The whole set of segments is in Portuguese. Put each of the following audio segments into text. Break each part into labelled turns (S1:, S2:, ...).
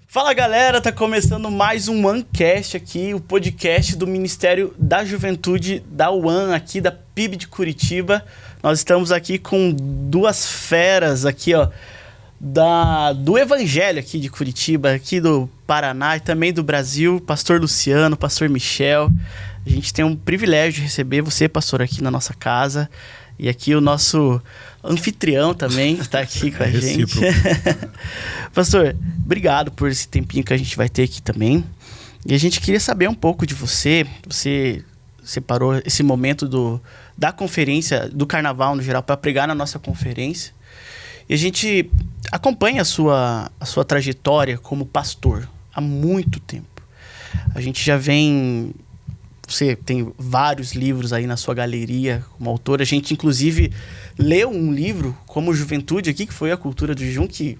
S1: Fala galera, tá começando mais um OneCast aqui, o podcast do Ministério da Juventude da One, aqui da PIB de Curitiba. Nós estamos aqui com duas feras aqui, ó, do Evangelho aqui de Curitiba, aqui do Paraná e também do Brasil, pastor Luciano, pastor Michel. A gente tem um privilégio de receber você, pastor, aqui na nossa casa. E aqui o nosso anfitrião também está aqui com a gente. Pastor, obrigado por esse tempinho que a gente vai ter aqui também. E a gente queria saber um pouco de você. Você separou esse momento da conferência, do carnaval no geral, para pregar na nossa conferência. E a gente acompanha a sua trajetória como pastor há muito tempo. A gente já vem... Você tem vários livros aí na sua galeria como autor. A gente, inclusive, leu um livro como Juventude aqui, que foi a Cultura do Jejum, que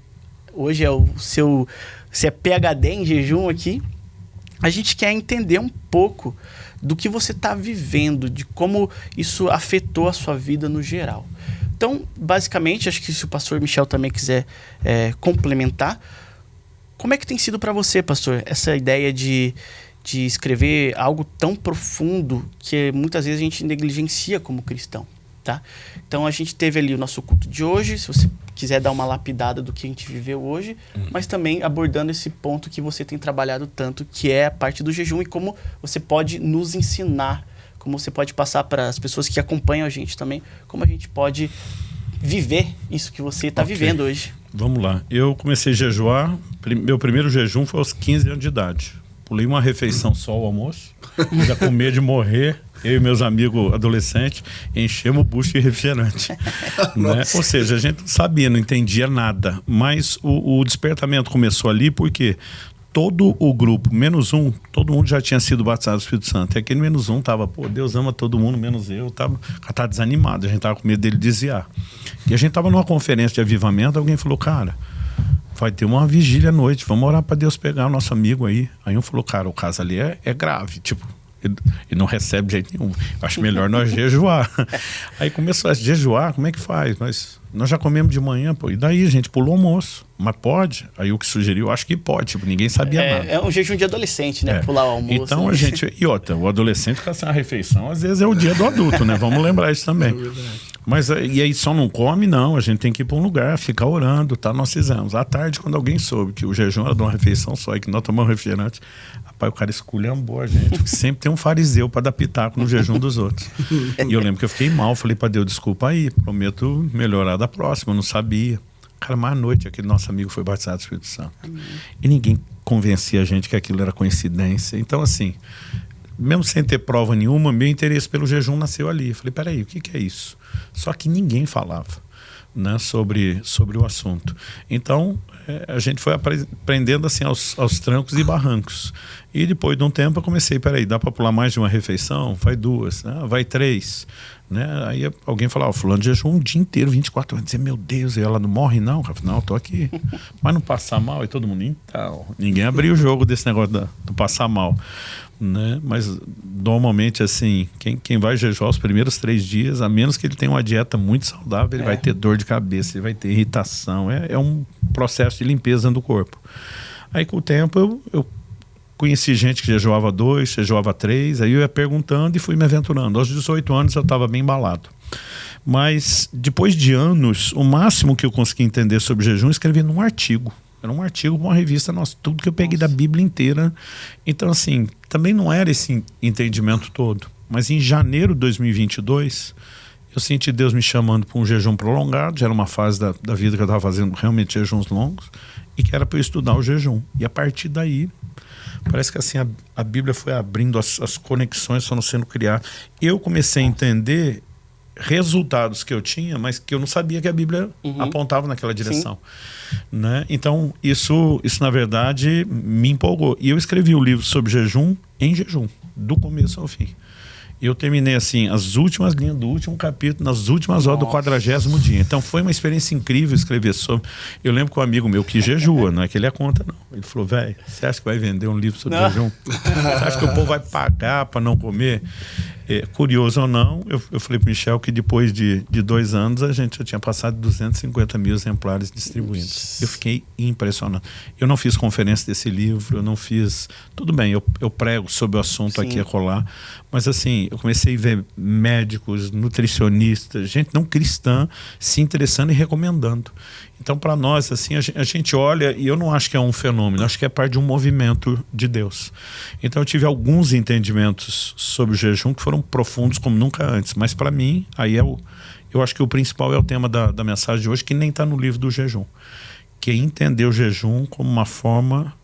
S1: hoje é você é PhD em jejum aqui. A gente quer entender um pouco do que você está vivendo, de como isso afetou a sua vida no geral. Então, basicamente, acho que se o pastor Michel também quiser complementar, como é que tem sido para você, pastor, essa ideia de escrever algo tão profundo que muitas vezes a gente negligencia como cristão, tá? Então a gente teve ali o nosso culto de hoje, se você quiser dar uma lapidada do que a gente viveu hoje, mas também abordando esse ponto que você tem trabalhado tanto, que é a parte do jejum e como você pode nos ensinar, como você pode passar para as pessoas que acompanham a gente também, como a gente pode viver isso que você está vivendo hoje.
S2: Vamos lá. Eu comecei a jejuar, meu primeiro jejum foi aos 15 anos de idade. Pulei uma refeição só ao almoço, ainda com medo de morrer, eu e meus amigos adolescentes, enchemos o bucho de refrigerante. Né? Ou seja, a gente não sabia, não entendia nada. Mas o despertamento começou ali porque todo o grupo, menos um, todo mundo já tinha sido batizado do Espírito Santo. E aquele menos um tava, Deus ama todo mundo, menos eu. Tava desanimado, a gente tava com medo dele desviar. E a gente tava numa conferência de avivamento, alguém falou, cara... vai ter uma vigília à noite, vamos orar para Deus pegar o nosso amigo aí. Aí um falou, cara, o caso ali é grave, tipo, ele não recebe de jeito nenhum. Acho melhor nós jejuar. Aí começou a jejuar, como é que faz? Mas nós já comemos de manhã, e daí a gente pulou o almoço. Mas pode? Aí o que sugeriu, acho que pode, tipo, ninguém sabia nada.
S1: É um jejum de adolescente, né? Pular o almoço.
S2: Então a gente... E outra, o adolescente fica sem a refeição, às vezes é o dia do adulto, né? Vamos lembrar isso também. É verdade. Mas e aí só não come, não. A gente tem que ir para um lugar, ficar orando, tá? Nós fizemos. À tarde, quando alguém soube que o jejum era de uma refeição só e que nós tomamos refrigerante, rapaz, o cara esculhambou a gente. Porque sempre tem um fariseu para dar pitaco no jejum dos outros. E eu lembro que eu fiquei mal, falei para Deus, desculpa aí, prometo melhorar da próxima, eu não sabia. Cara, mais à noite, aquele nosso amigo foi batizado do Espírito Santo. E ninguém convencia a gente que aquilo era coincidência. Então, assim... mesmo sem ter prova nenhuma, meu interesse pelo jejum nasceu ali. Eu falei, peraí, o que é isso? Só que ninguém falava, né, sobre o assunto. Então, a gente foi aprendendo assim aos trancos e barrancos. E depois de um tempo eu comecei, peraí, dá para pular mais de uma refeição? Vai 2, né? Vai 3. Né? Aí alguém falava, fulano jejum um dia inteiro, 24 horas. Dizia, meu Deus, e ela não morre não? Eu falei, não, eu tô aqui. Mas não passar mal? E todo mundo, então... ninguém abriu o jogo desse negócio do passar mal. Né? Mas normalmente assim, quem vai jejuar os primeiros 3 dias, a menos que ele tenha uma dieta muito saudável, ele vai ter dor de cabeça, ele vai ter irritação, é um processo de limpeza do corpo. Aí com o tempo eu conheci gente que jejuava 2, jejuava 3, aí eu ia perguntando e fui me aventurando. Aos 18 anos eu estava bem embalado. Mas depois de anos, o máximo que eu consegui entender sobre jejum, eu escrevi num artigo. Era um artigo para uma revista nossa, tudo que eu peguei da Bíblia inteira. Então, assim, também não era esse entendimento todo. Mas em janeiro de 2022, eu senti Deus me chamando para um jejum prolongado. Já era uma fase da vida que eu estava fazendo realmente jejuns longos. E que era para eu estudar o jejum. E a partir daí, parece que assim, a Bíblia foi abrindo, as conexões foram sendo criadas. Eu comecei a entender resultados que eu tinha, mas que eu não sabia que a Bíblia apontava naquela direção. Né? Então, isso na verdade me empolgou. E eu escrevi o livro sobre jejum em jejum, do começo ao fim. Eu terminei assim, as últimas linhas do último capítulo, nas últimas horas do 40º dia. Então foi uma experiência incrível escrever sobre. Eu lembro que um amigo meu que jejua, não é que ele é conta, não. Ele falou, velho, você acha que vai vender um livro sobre jejum? Você acha que o povo vai pagar para não comer? Curioso ou não, eu falei pro Michel que depois de 2 anos a gente já tinha passado 250 mil exemplares distribuídos. Eu fiquei impressionado. Eu não fiz conferência desse livro, eu não fiz... Tudo bem, eu prego sobre o assunto aqui e acolá, mas assim, eu comecei a ver médicos, nutricionistas, gente não cristã se interessando e recomendando. Então, para nós, assim, a gente olha, e eu não acho que é um fenômeno, acho que é parte de um movimento de Deus. Então, eu tive alguns entendimentos sobre o jejum que foram profundos como nunca antes. Mas, para mim, aí eu acho que o principal é o tema da mensagem de hoje, que nem está no livro do jejum, que é entender o jejum como uma forma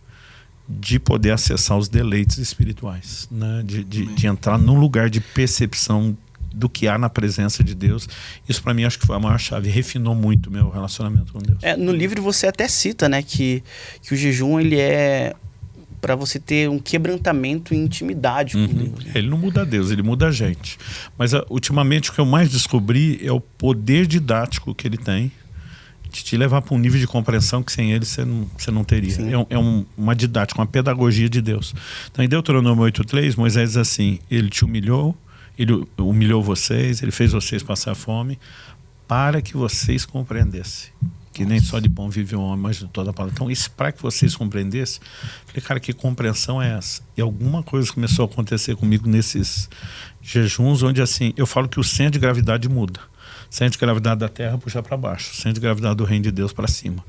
S2: de poder acessar os deleites espirituais, né? de entrar num lugar de percepção do que há na presença de Deus. Isso para mim acho que foi a maior chave, refinou muito o meu relacionamento com Deus.
S1: No livro você até cita, né, que o jejum ele é para você ter um quebrantamento e intimidade com Deus. Né?
S2: Ele não muda Deus, ele muda a gente. Mas ultimamente o que eu mais descobri é o poder didático que ele tem de te levar para um nível de compreensão que sem ele você não teria. Uma didática, uma pedagogia de Deus. Então em Deuteronômio 8:3, Moisés diz assim: ele te humilhou, ele humilhou vocês, ele fez vocês passar fome, para que vocês compreendessem que nem só de pão vive o homem, mas de toda a palavra. Então, isso para que vocês compreendessem, falei, cara, que compreensão é essa? E alguma coisa começou a acontecer comigo nesses jejuns, onde assim, eu falo que o centro de gravidade muda. O centro de gravidade da Terra puxa para baixo, o centro de gravidade do reino de Deus para cima.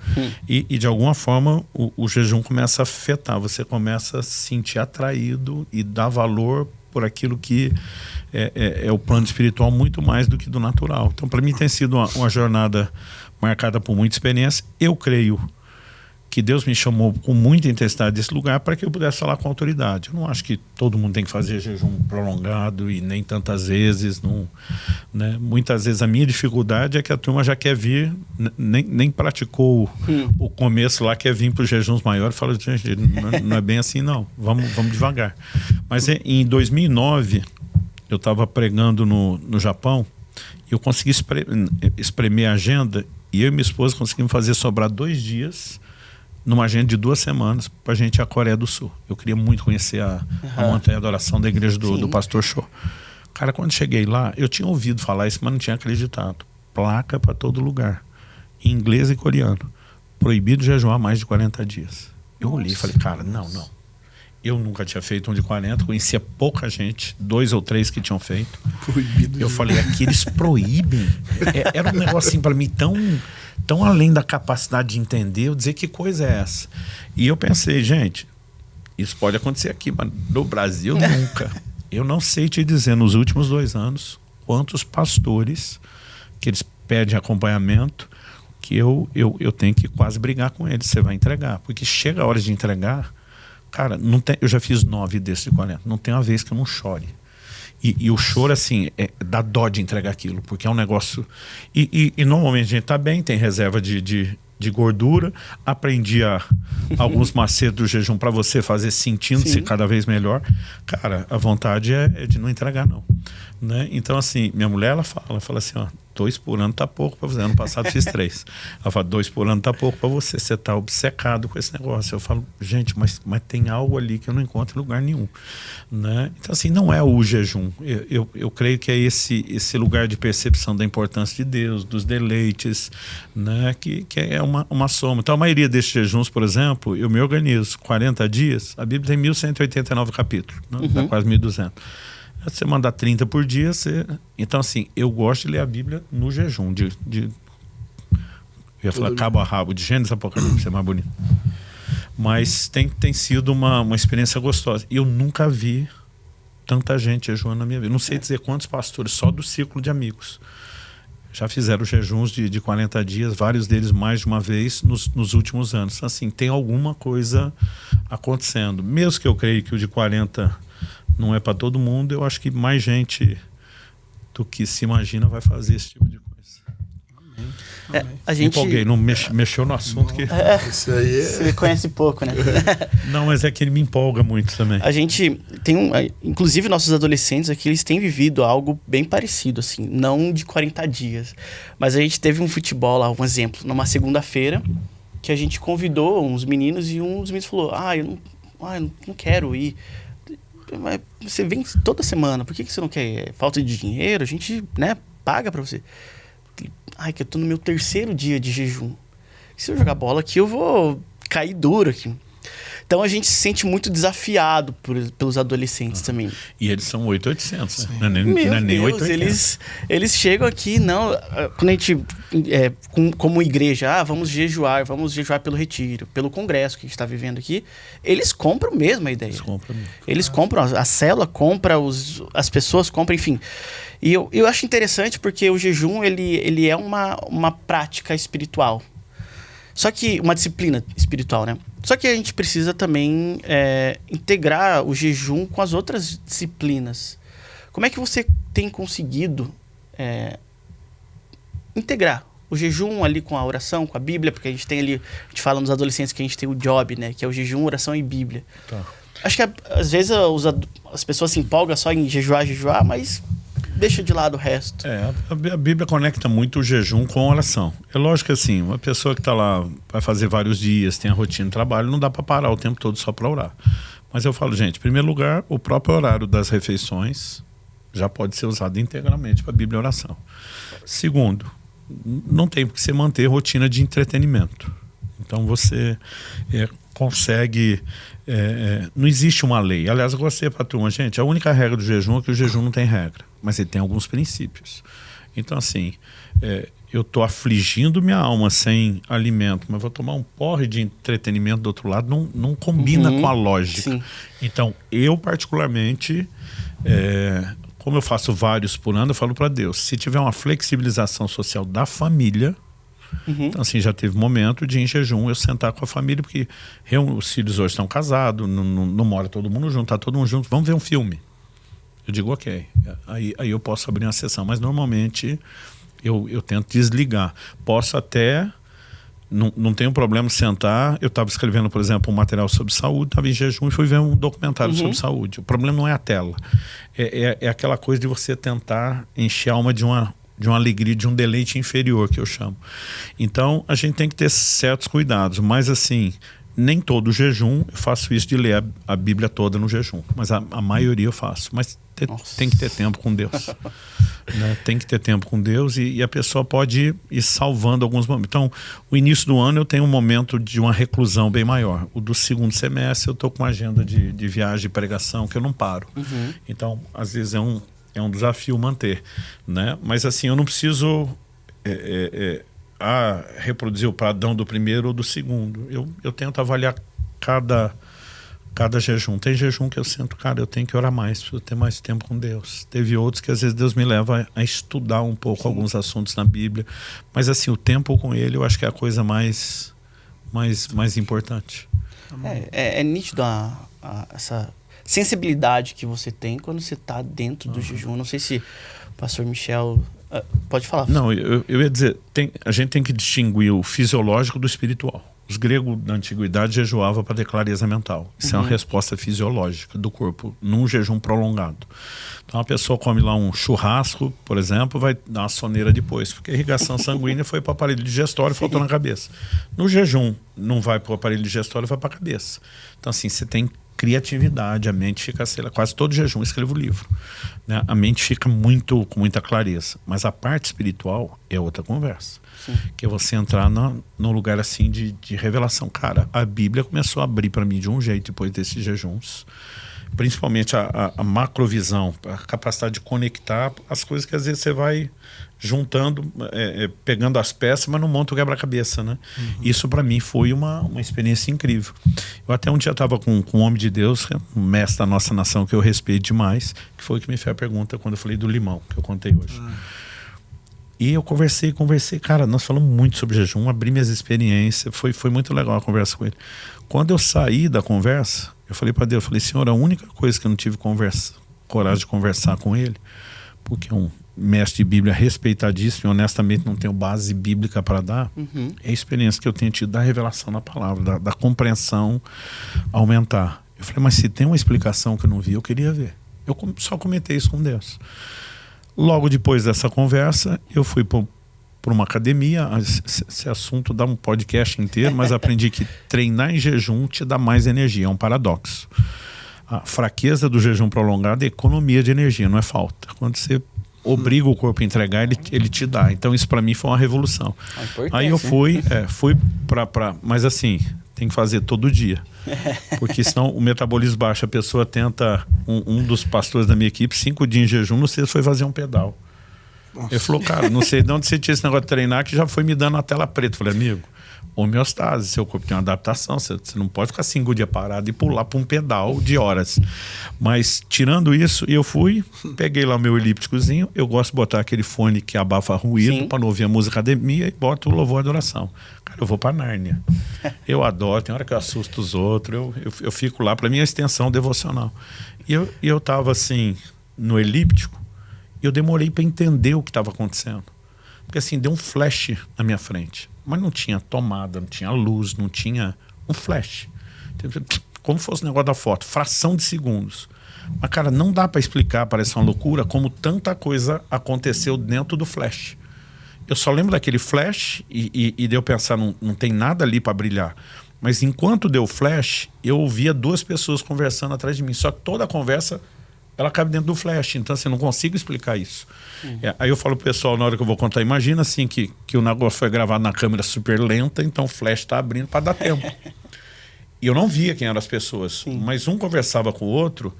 S2: E de alguma forma, o jejum começa a afetar, você começa a se sentir atraído e dar valor por aquilo que é o plano espiritual muito mais do que do natural. Então, para mim tem sido uma jornada marcada por muita experiência. Eu creio que Deus me chamou com muita intensidade desse lugar para que eu pudesse falar com autoridade. Eu não acho que todo mundo tem que fazer jejum prolongado e nem tantas vezes. Não, né? Muitas vezes a minha dificuldade é que a turma já quer vir, nem praticou o começo lá, quer vir para os jejuns maiores e fala, gente, não é bem assim não, vamos devagar. Mas em 2009, eu estava pregando no Japão e eu consegui espremer a agenda e eu e minha esposa conseguimos fazer sobrar 2 dias numa agenda de 2 semanas para a gente ir à Coreia do Sul. Eu queria muito conhecer a montanha de adoração da igreja do pastor Cho. Cara, quando cheguei lá, eu tinha ouvido falar isso, mas não tinha acreditado. Placa para todo lugar, em inglês e coreano. Proibido jejuar mais de 40 dias. Eu olhei e falei, cara, não. Eu nunca tinha feito um de 40, conhecia pouca gente, 2 ou 3 que tinham feito. Proibido. Eu falei, aqui eles proíbem. Era um negócio assim para mim tão além da capacidade de entender, eu dizer que coisa é essa. E eu pensei, gente, isso pode acontecer aqui, mas no Brasil nunca. Eu não sei te dizer, nos últimos 2 anos, quantos pastores que eles pedem acompanhamento, que eu tenho que quase brigar com eles. Você vai entregar, porque chega a hora de entregar, cara, eu já fiz 9 desses de 40, não tem uma vez que eu não chore. E o choro, assim, dá dó de entregar aquilo, porque é um negócio... E normalmente a gente tá bem, tem reserva de gordura, aprendi alguns macetes do jejum para você fazer sentindo-se cada vez melhor. Cara, a vontade é de não entregar, não. Né? Então, assim, minha mulher, ela fala assim, ó, 2 por ano tá pouco para você. Ano passado fiz 3. Ela fala, 2 por ano tá pouco para você. Você tá obcecado com esse negócio. Eu falo, gente, mas tem algo ali que eu não encontro em lugar nenhum. Né? Então, assim, não é o jejum. Eu creio que é esse lugar de percepção da importância de Deus, dos deleites, né? que é uma soma. Então, a maioria desses jejuns, por exemplo, eu me organizo 40 dias. A Bíblia tem 1189 capítulos, né? Dá quase 1200. Você mandar 30 por dia, Então, assim, eu gosto de ler a Bíblia no jejum. Eu ia falar cabo a rabo, de Gênesis, Apocalipse, é mais bonito. Mas tem sido uma experiência gostosa. Eu nunca vi tanta gente jejuando na minha vida. Não sei dizer quantos pastores, só do círculo de amigos. Já fizeram jejuns de 40 dias, vários deles mais de uma vez nos últimos anos. Assim, tem alguma coisa acontecendo. Mesmo que eu creio que o de 40... não é para todo mundo, eu acho que mais gente do que se imagina vai fazer esse tipo de coisa.
S1: A gente...
S2: Me empolguei, não mexeu no assunto que...
S3: Isso aí
S1: Você conhece pouco, né?
S2: Não, mas é que ele me empolga muito também.
S1: A gente tem inclusive nossos adolescentes aqui, eles têm vivido algo bem parecido, assim, não de 40 dias. Mas a gente teve um futebol lá, um exemplo, numa segunda-feira, que a gente convidou uns meninos e um dos meninos falou, eu não quero ir. mas você vem toda semana, por que você não quer? É falta de dinheiro? A gente, né, paga pra você. Ai, que eu tô no meu 3º dia de jejum. Se eu jogar bola aqui, eu vou cair duro aqui. Então a gente se sente muito desafiado pelos adolescentes também.
S2: E eles são 800, né? Não
S1: Meu
S2: é nem
S1: Deus,
S2: 800.
S1: eles chegam aqui, não, quando a gente, como igreja, vamos jejuar pelo retiro, pelo congresso que a gente está vivendo aqui, eles compram mesmo a ideia. Eles compram, a célula compra, as pessoas compram, enfim. E eu acho interessante porque o jejum, ele é uma prática espiritual. Só que, uma disciplina espiritual, né? Só que a gente precisa também integrar o jejum com as outras disciplinas. Como é que você tem conseguido integrar o jejum ali com a oração, com a Bíblia? Porque a gente tem ali, a gente fala nos adolescentes que a gente tem o job, né? Que é o jejum, oração e Bíblia. Tá. Acho que às vezes as pessoas se empolgam só em jejuar, mas deixa de lado o resto.
S2: A Bíblia conecta muito o jejum com a oração. É lógico que assim, uma pessoa que está lá, vai fazer vários dias, tem a rotina de trabalho, não dá para parar o tempo todo só para orar. Mas eu falo, gente, em primeiro lugar, o próprio horário das refeições já pode ser usado integralmente para a Bíblia e oração. Segundo, não tem que você manter rotina de entretenimento. Então você consegue... não existe uma lei. Aliás, eu gostei para a turma, gente, a única regra do jejum é que o jejum não tem regra, mas ele tem alguns princípios. Então, assim, eu estou afligindo minha alma sem alimento, mas vou tomar um porre de entretenimento do outro lado, não combina com a lógica. Sim. Então, eu particularmente, como eu faço vários por ano, eu falo para Deus, se tiver uma flexibilização social da família, então assim, já teve momento de em jejum eu sentar com a família, porque os filhos hoje estão casados, não mora todo mundo junto, tá todo mundo junto, vamos ver um filme. Eu digo, ok, aí eu posso abrir uma sessão, mas normalmente eu tento desligar. Posso até, não tenho problema sentar, eu estava escrevendo, por exemplo, um material sobre saúde, estava em jejum e fui ver um documentário sobre saúde. O problema não é a tela, é aquela coisa de você tentar encher a alma de uma alegria, de um deleite inferior, que eu chamo. Então, a gente tem que ter certos cuidados, mas assim, nem todo jejum eu faço isso de ler a Bíblia toda no jejum, mas a maioria eu faço. Mas tem que ter tempo com Deus. Né? Tem que ter tempo com Deus e a pessoa pode ir salvando alguns momentos. Então, o início do ano eu tenho um momento de uma reclusão bem maior. O do segundo semestre eu estou com uma agenda de viagem, de pregação, que eu não paro. Então, às vezes é um desafio manter, né? Mas assim, eu não preciso reproduzir o padrão do primeiro ou do segundo. Eu tento avaliar cada jejum. Tem jejum que eu sinto, cara, eu tenho que orar mais, preciso ter mais tempo com Deus. Teve outros que às vezes Deus me leva a estudar um pouco alguns assuntos na Bíblia. Mas assim, o tempo com Ele eu acho que é a coisa mais importante.
S1: É nítido essa sensibilidade que você tem quando você está dentro do jejum. Não sei se o pastor Michel pode falar.
S2: Não, eu ia dizer, a gente tem que distinguir o fisiológico do espiritual. Os gregos da antiguidade jejuavam para ter clareza mental. Isso é uma resposta fisiológica do corpo num jejum prolongado. Então a pessoa come lá um churrasco, por exemplo, vai dar uma soneira depois, porque a irrigação sanguínea foi para o aparelho digestório e faltou na cabeça. No jejum não vai para o aparelho digestório, vai para a cabeça. Então assim, você tem criatividade, a mente fica, sei lá, quase todo jejum eu escrevo livro, né? A mente fica com muita clareza, mas a parte espiritual é outra conversa. Sim. Que é você entrar num lugar assim de revelação. Cara, a Bíblia começou a abrir para mim de um jeito depois desses jejuns, principalmente a macrovisão, a capacidade de conectar as coisas que às vezes você vai juntando, pegando as peças, mas não monta o quebra-cabeça, né? Isso para mim foi uma experiência incrível. Eu até um dia estava com um homem de Deus, um mestre da nossa nação que eu respeito demais, que foi o que me fez a pergunta quando eu falei do limão, que eu contei hoje. E eu conversei, cara, nós falamos muito sobre jejum, abri minhas experiências, foi muito legal a conversa com ele. Quando eu saí da conversa, eu falei para Deus, Senhor, a única coisa que eu não tive coragem de conversar com ele, porque é um mestre de Bíblia respeitadíssimo e honestamente não tenho base bíblica para dar, é a experiência que eu tenho tido da revelação na palavra, da compreensão aumentar. Eu falei, mas se tem uma explicação que eu não vi, eu queria ver. Eu só comentei isso com Deus. Logo depois dessa conversa, eu fui para uma academia. Esse assunto dá um podcast inteiro, mas aprendi que treinar em jejum te dá mais energia, é um paradoxo. a fraqueza do jejum prolongado é economia de energia, não é falta. Quando você obriga o corpo a entregar, ele te dá. Então isso para mim foi uma revolução. Aí eu fui mas assim, tem que fazer todo dia. Porque senão o metabolismo baixa, a pessoa tenta, um dos pastores da minha equipe, 5 dias em jejum, no sexto foi fazer um pedal. Nossa. Ele falou, cara, não sei de onde você tinha esse negócio de treinar, que já foi me dando a tela preta. Eu falei, amigo, homeostase, seu corpo tem uma adaptação, você não pode ficar 5 dias parado e pular para um pedal de horas. Mas tirando isso, eu fui, peguei lá o meu elípticozinho, eu gosto de botar aquele fone que abafa ruído para não ouvir a música academia e boto o louvor e adoração. Cara, eu vou para Nárnia. Eu adoro, tem hora que eu assusto os outros, eu fico lá, para mim é extensão devocional. E eu tava assim, no elíptico, e eu demorei para entender o que estava acontecendo. Porque assim, deu um flash na minha frente. Mas não tinha tomada, não tinha luz, não tinha um flash. Como fosse o negócio da foto, fração de segundos. Mas, cara, não dá para explicar, parece uma loucura, como tanta coisa aconteceu dentro do flash. Eu só lembro daquele flash e de eu pensar, não tem nada ali para brilhar. Mas enquanto deu flash, eu ouvia 2 pessoas conversando atrás de mim. Só que toda a conversa, ela cabe dentro do flash, então assim, eu não consigo explicar isso. Aí eu falo pro pessoal, na hora que eu vou contar, imagina assim que o negócio foi gravado na câmera super lenta, então o flash tá abrindo para dar tempo. E eu não via quem eram as pessoas, mas um conversava com o outro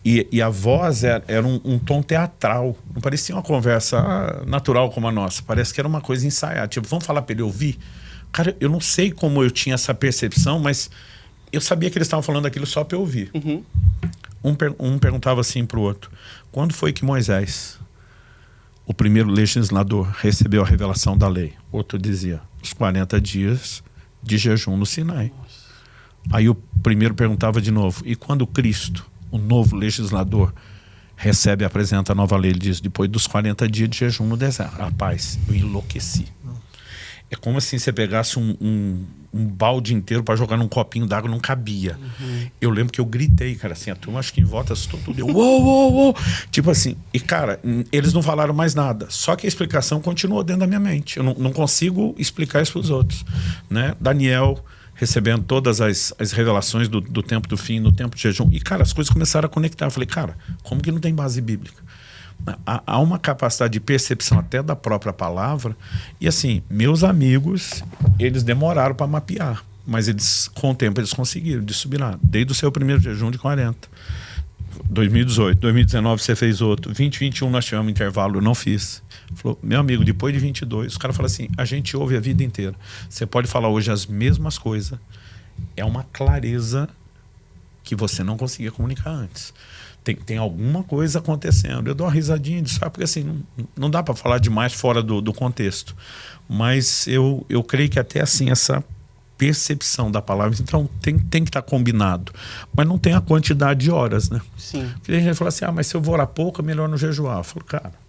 S2: e a voz era um tom teatral, não parecia uma conversa natural como a nossa, parece que era uma coisa ensaiada, tipo, vamos falar para ele ouvir? Cara, eu não sei como eu tinha essa percepção, mas eu sabia que eles estavam falando aquilo só para eu ouvir. Um perguntava assim para o outro, quando foi que Moisés, o primeiro legislador, recebeu a revelação da lei? Outro dizia, os 40 dias de jejum no Sinai. Aí o primeiro perguntava de novo, e quando Cristo, o novo legislador, recebe e apresenta a nova lei? Ele diz, depois dos 40 dias de jejum no deserto. Rapaz, eu enlouqueci. É como assim você pegasse um balde inteiro para jogar num copinho d'água, não cabia. Eu lembro que eu gritei, cara, assim, a turma acho que em volta assustou tudo. Eu, uou. Tipo assim, e cara, eles não falaram mais nada. Só que a explicação continuou dentro da minha mente. Eu não consigo explicar isso para os outros, né? Daniel recebendo todas as revelações do tempo do fim, no tempo de jejum. E, cara, as coisas começaram a conectar. Eu falei, cara, como que não tem base bíblica? Há uma capacidade de percepção até da própria palavra. E assim, meus amigos, eles demoraram para mapear, mas eles, com o tempo, eles conseguiram de subir lá, desde o seu primeiro jejum de 40. 2018, 2019 você fez outro, 2021 nós tivemos um intervalo, eu não fiz. Falou, meu amigo, depois de 22, os caras falam assim, a gente ouve a vida inteira. Você pode falar hoje as mesmas coisas, é uma clareza que você não conseguia comunicar antes. Tem alguma coisa acontecendo. Eu dou uma risadinha disso, porque assim, não dá para falar demais fora do contexto. Mas eu creio que até assim, essa percepção da palavra, então tem que estar combinado. Mas não tem a quantidade de horas, né?
S1: Sim.
S2: Porque a gente fala assim, mas se eu vou orar pouco, é melhor não jejuar. Eu falo, cara,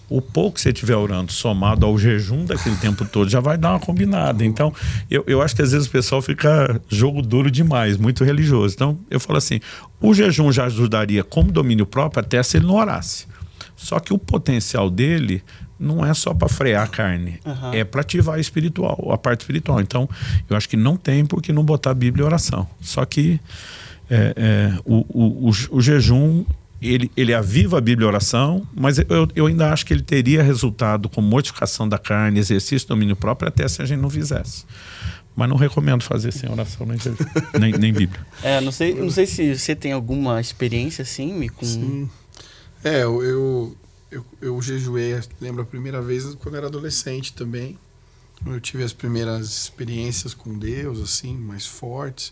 S2: o pouco que você estiver orando somado ao jejum daquele tempo todo já vai dar uma combinada. Então, eu acho que às vezes o pessoal fica jogo duro demais, muito religioso. Então, eu falo assim, o jejum já ajudaria como domínio próprio até se ele não orasse. Só que o potencial dele não é só para frear a carne, é para ativar a parte espiritual. Então, eu acho que não tem por que não botar a Bíblia e oração. Só que o jejum... Ele aviva a Bíblia e a oração, mas eu ainda acho que ele teria resultado com mortificação da carne, exercício do domínio próprio, até se a gente não fizesse. Mas não recomendo fazer sem oração nem Bíblia.
S1: Não sei se você tem alguma experiência assim com...
S3: Sim. Eu jejuei, lembro a primeira vez quando eu era adolescente também. Eu tive as primeiras experiências com Deus, assim, mais fortes,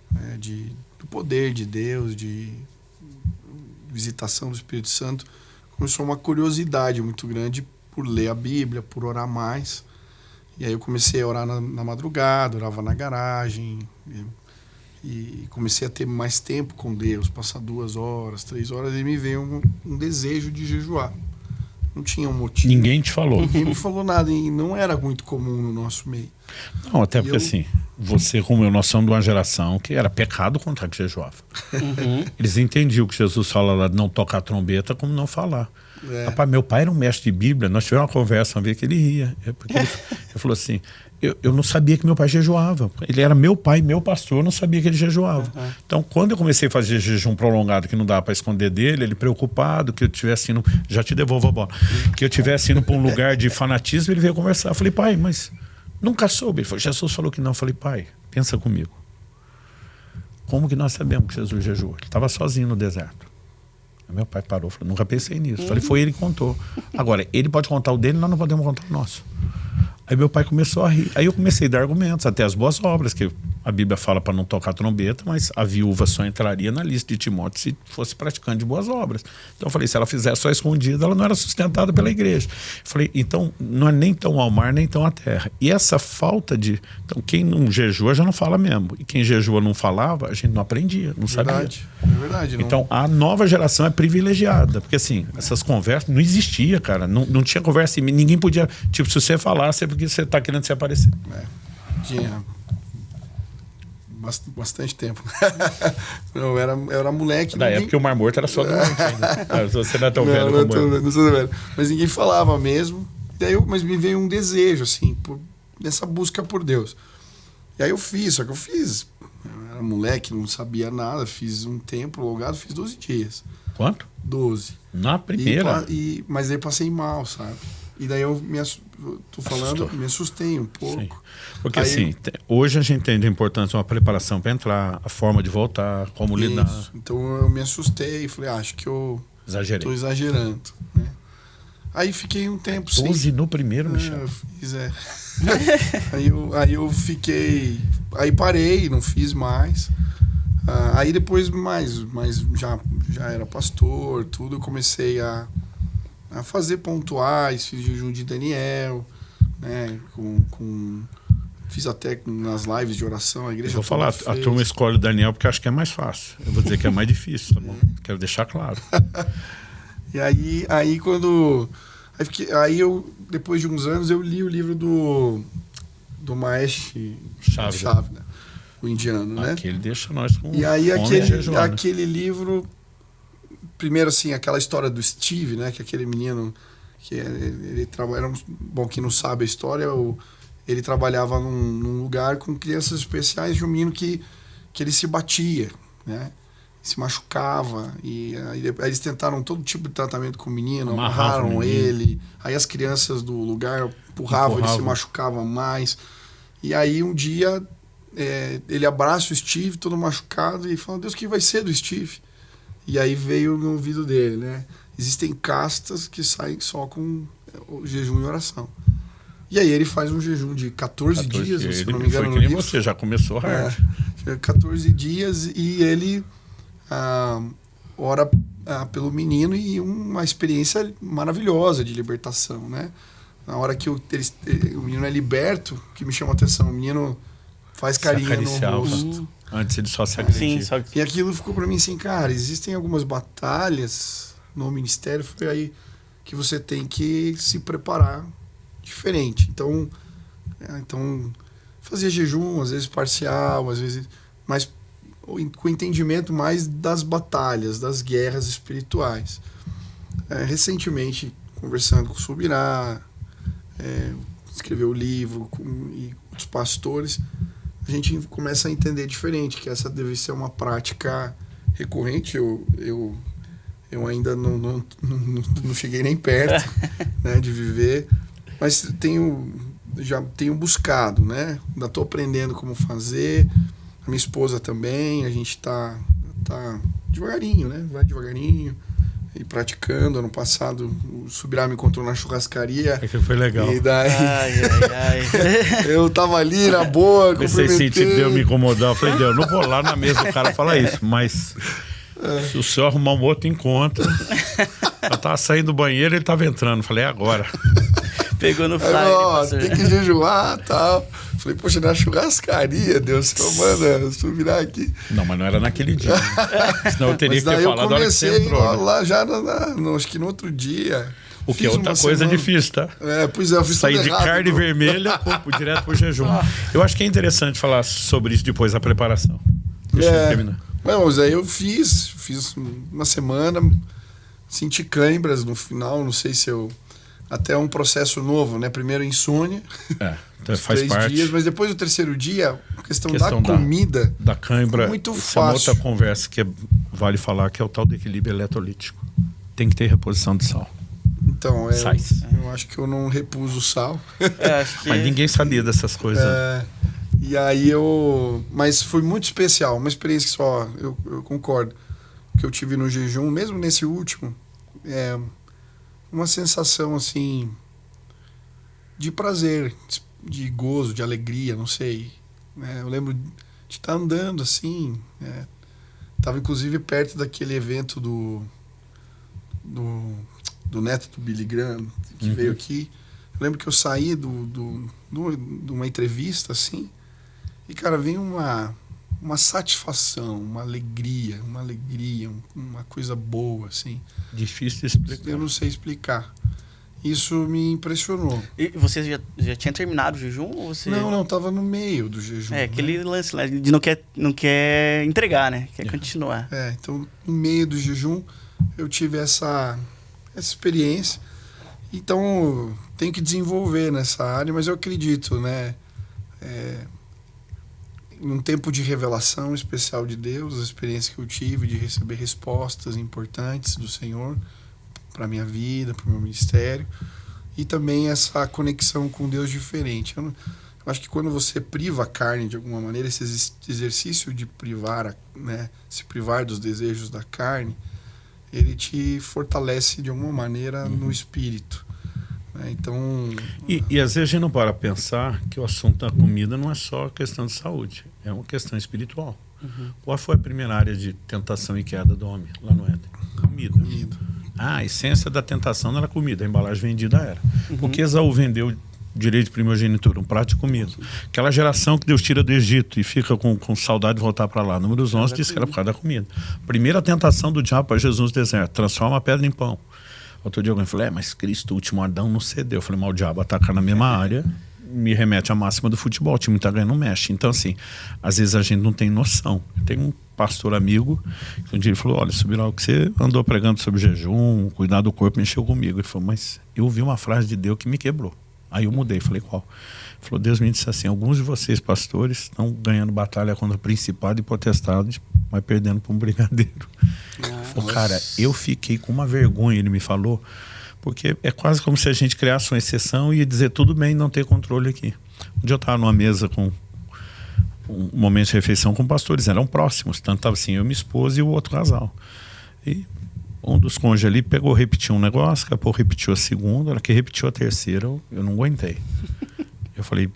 S3: né, do poder de Deus, de visitação do Espírito Santo. Começou uma curiosidade muito grande por ler a Bíblia, por orar mais. E aí eu comecei a orar na madrugada, orava na garagem, e comecei a ter mais tempo com Deus, passar 2 horas, 3 horas, e me veio um desejo de jejuar. Não tinha um motivo.
S2: Ninguém te falou.
S3: Ninguém me falou nada, e não era muito comum no nosso meio.
S2: Não, até porque assim, você como nós somos de uma geração que era pecado contar que jejuava. Eles entendiam que Jesus fala lá de não tocar trombeta como não falar. Rapaz, meu pai era um mestre de Bíblia, nós tivemos uma conversa uma vez que ele ria. Porque ele falou assim, eu não sabia que meu pai jejuava. Ele era meu pai, meu pastor, eu não sabia que ele jejuava. Então, quando eu comecei a fazer jejum prolongado, que não dava para esconder dele, ele preocupado que eu estivesse indo... Já te devolvo a bola. Que eu estivesse indo para um lugar de fanatismo, ele veio conversar. Eu falei, pai, mas nunca soube. Ele falou, Jesus falou que não. Eu falei, pai, pensa comigo. Como que nós sabemos que Jesus jejuou? Ele estava sozinho no deserto. Aí meu pai parou, falou, nunca pensei nisso. Falei, foi ele que contou. Agora, ele pode contar o dele, nós não podemos contar o nosso. Aí meu pai começou a rir. Aí eu comecei a dar argumentos, até as boas obras, que a Bíblia fala para não tocar trombeta, mas a viúva só entraria na lista de Timóteo se fosse praticante de boas obras. Então eu falei, se ela fizesse só escondida, ela não era sustentada pela igreja. Eu falei, então não é nem tão ao mar, nem tão à terra. E essa falta de... Então quem não jejua já não fala mesmo. E quem jejua não falava, a gente não aprendia, não sabia.
S3: É verdade. Não...
S2: Então a nova geração é privilegiada, porque assim, essas conversas não existia, cara. Não tinha conversa, ninguém podia... Tipo, se você falasse é porque você está querendo se aparecer.
S3: Tinha... Bastante tempo. Eu era moleque.
S2: Da época o Mar Morto era só do norte ainda. Você não é tão velho como eu.
S3: Não sou tão velho. Mas ninguém falava mesmo. Mas me veio um desejo, assim, nessa busca por Deus. E aí eu fiz. Eu era moleque, não sabia nada. Fiz um tempo logado, fiz 12 dias.
S2: Quanto?
S3: 12.
S2: Na primeira?
S3: Mas aí passei mal, sabe? E daí eu me assustei um pouco.
S2: Sim. Porque
S3: aí,
S2: assim, hoje a gente entende a importância de uma preparação para entrar, a forma de voltar, como lidar.
S3: Então eu me assustei e falei, acho que eu estou exagerando. Né? Aí fiquei um tempo
S2: 12 no primeiro, Michel?
S3: Eu fiz, aí eu fiquei... Aí parei, não fiz mais. Aí depois mas já era pastor, tudo, eu comecei a fazer pontuais, fiz jejum de Daniel, né, fiz até nas lives de oração, a igreja.
S2: Eu vou falar, a turma escolhe o Daniel porque acho que é mais fácil. Eu vou dizer que é mais difícil, tá bom? Quero deixar claro.
S3: E aí quando... Aí eu, depois de uns anos, eu li o livro do Mahesh Chavda, o indiano, né?
S2: Ele deixa nós com...
S3: E aí aquele livro... Primeiro, assim, aquela história do Steve, né? Que aquele menino que ele trabalha... Bom, quem não sabe a história, ele trabalhava num lugar com crianças especiais de um menino que ele se batia, né? Se machucava. E aí eles tentaram todo tipo de tratamento com o menino, amarraram ele. Aí as crianças do lugar empurravam, ele se machucava mais. E aí um dia ele abraça o Steve, todo machucado, e fala, Deus, o que vai ser do Steve? E aí veio no ouvido dele, né? Existem castas que saem só com o jejum e oração. E aí ele faz um jejum de 14 dias, se não me engano.
S2: Foi que nem você, já começou hard.
S3: 14 dias e ele ora pelo menino e uma experiência maravilhosa de libertação, né? Na hora que o menino é liberto, o que me chama a atenção, o menino faz carinho no rosto.
S2: Antes ele só se agredia.
S3: E aquilo ficou para mim assim, cara, existem algumas batalhas no ministério, foi aí que você tem que se preparar diferente. Então fazia jejum, às vezes parcial, às vezes, mas com entendimento mais das batalhas, das guerras espirituais. Recentemente, conversando com o Subirá, escreveu o livro e os pastores, a gente começa a entender diferente, que essa deve ser uma prática recorrente. Eu ainda não cheguei nem perto né, de viver, mas já tenho buscado, né? Ainda estou aprendendo como fazer. A minha esposa também, a gente tá devagarinho, né? Vai devagarinho e praticando. Ano passado o Subirá me encontrou na churrascaria.
S2: É que foi legal.
S3: E daí eu tava ali na boa,
S2: cumprimentei. Se Deus me incomodar, eu falei, Deus, não vou lá na mesa o cara falar isso, mas se o senhor arrumar um outro encontro, eu tava saindo do banheiro, ele tava entrando. Falei, agora.
S1: Pegou no fly.
S3: Tem que jejuar e tal. Falei, poxa, na churrascaria, Deus, só manda Subirá aqui.
S2: Não, mas não era naquele dia. Né? Senão eu teria que ter falado a hora que você entrou.
S3: Lá já, acho que no outro dia.
S2: O que é outra coisa difícil, tá?
S3: Pois é, eu fiz
S2: sair de
S3: errado,
S2: carne vermelha direto pro jejum. Eu acho que é interessante falar sobre isso depois da preparação. Deixa eu terminar.
S3: Mas aí eu fiz uma semana, senti câimbras no final, não sei se eu... Até um processo novo, né? Primeiro insônia,
S2: então faz
S3: 3
S2: parte.
S3: dias, mas depois do 3º dia, a questão da comida...
S2: Da cãibra,
S3: muito
S2: fácil. É uma outra conversa que vale falar, que é o tal do equilíbrio eletrolítico. Tem que ter reposição de sal.
S3: Então, eu acho que eu não repus o sal.
S2: Mas ninguém sabia dessas coisas.
S3: E aí mas foi muito especial, uma experiência que só eu concordo que eu tive no jejum, mesmo nesse último, uma sensação assim de prazer, de gozo, de alegria, não sei. Eu lembro de estar andando assim, estava inclusive perto daquele evento do neto do Billy Graham, que veio aqui. Eu lembro que eu saí de uma entrevista assim, e cara, vem uma satisfação, uma alegria, uma coisa boa assim.
S2: Difícil de explicar.
S3: Eu não sei explicar. Isso me impressionou.
S1: E você já tinha terminado o jejum? Ou você...
S3: Não, tava no meio do jejum.
S1: Aquele lance lá de não quer entregar, né? Quer continuar.
S3: Então no meio do jejum eu tive essa experiência. Então tenho que desenvolver nessa área, mas eu acredito, né? Num tempo de revelação especial de Deus, a experiência que eu tive de receber respostas importantes do Senhor para a minha vida, para o meu ministério, e também essa conexão com Deus diferente. Eu acho que quando você priva a carne de alguma maneira, esse exercício de privar, né, se privar dos desejos da carne, ele te fortalece de alguma maneira no espírito. Então...
S2: E às vezes a gente não para pensar que o assunto da comida não é só questão de saúde, é uma questão espiritual. Qual foi a primeira área de tentação e queda do homem lá no Éden? Comida. A essência da tentação não era comida, a embalagem vendida era. Porque Esaú vendeu direito de primogenitura, um prato de comida. Aquela geração que Deus tira do Egito e fica com saudade de voltar para lá. Números 11 diz que era por causa da comida. Primeira tentação do diabo para Jesus no deserto: transforma a pedra em pão. Outro dia alguém falou, mas Cristo, o último Adão, não cedeu. Eu falei, mas o diabo atacar na mesma área me remete à máxima do futebol. O time está ganhando, não mexe. Então, assim, às vezes a gente não tem noção. Tem um pastor amigo que um dia ele falou, olha, Subirá, o que você andou pregando sobre jejum, cuidar do corpo, mexeu comigo. Ele falou, mas eu ouvi uma frase de Deus que me quebrou. Aí eu mudei, falei, qual? Ele falou, Deus me disse assim, alguns de vocês, pastores, estão ganhando batalha contra principado e potestade, mas perdendo para um brigadeiro. Falei, cara, eu fiquei com uma vergonha, ele me falou, porque é quase como se a gente criasse uma exceção e ia dizer, tudo bem, não ter controle aqui. Um dia eu estava numa mesa com um momento de refeição com pastores, eram próximos, tanto estava assim, eu, minha esposa e o outro casal. E um dos cônjuges ali pegou, repetiu um negócio, daqui a pouco repetiu a segunda, hora que repetiu a terceira, eu não aguentei. Eu falei,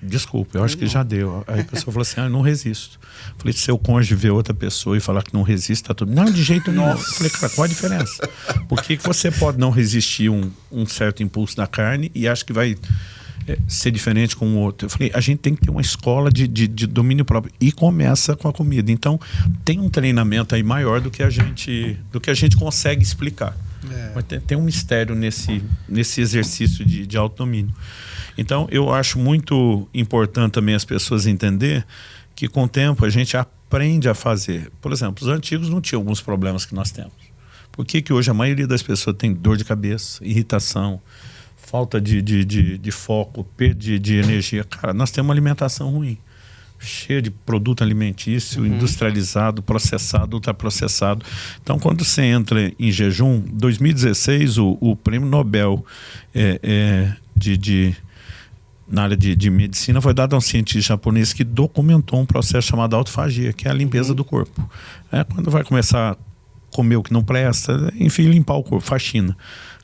S2: desculpa, eu acho que já deu. Aí a pessoa falou assim, eu não resisto. Eu falei, se seu cônjuge ver outra pessoa e falar que não resiste, tá tudo... Não, de jeito nenhum. Eu falei, cara, qual a diferença? Por que você pode não resistir um certo impulso da carne e acha que vai ser diferente com o outro? Eu falei, a gente tem que ter uma escola de domínio próprio. E começa com a comida. Então, tem um treinamento aí maior do que a gente consegue explicar. Mas tem um mistério nesse exercício de autodomínio. Então, eu acho muito importante também as pessoas entender que com o tempo a gente aprende a fazer. Por exemplo, os antigos não tinham alguns problemas que nós temos. Por que hoje a maioria das pessoas tem dor de cabeça, irritação, falta de foco, perda de energia? Cara, nós temos uma alimentação ruim, cheia de produto alimentício, industrializado, processado, ultraprocessado. Então, quando você entra em jejum, 2016, o prêmio Nobel na área de medicina foi dado a um cientista japonês que documentou um processo chamado autofagia, que é a limpeza do corpo. Quando vai começar a comer o que não presta, enfim, limpar o corpo, faxina.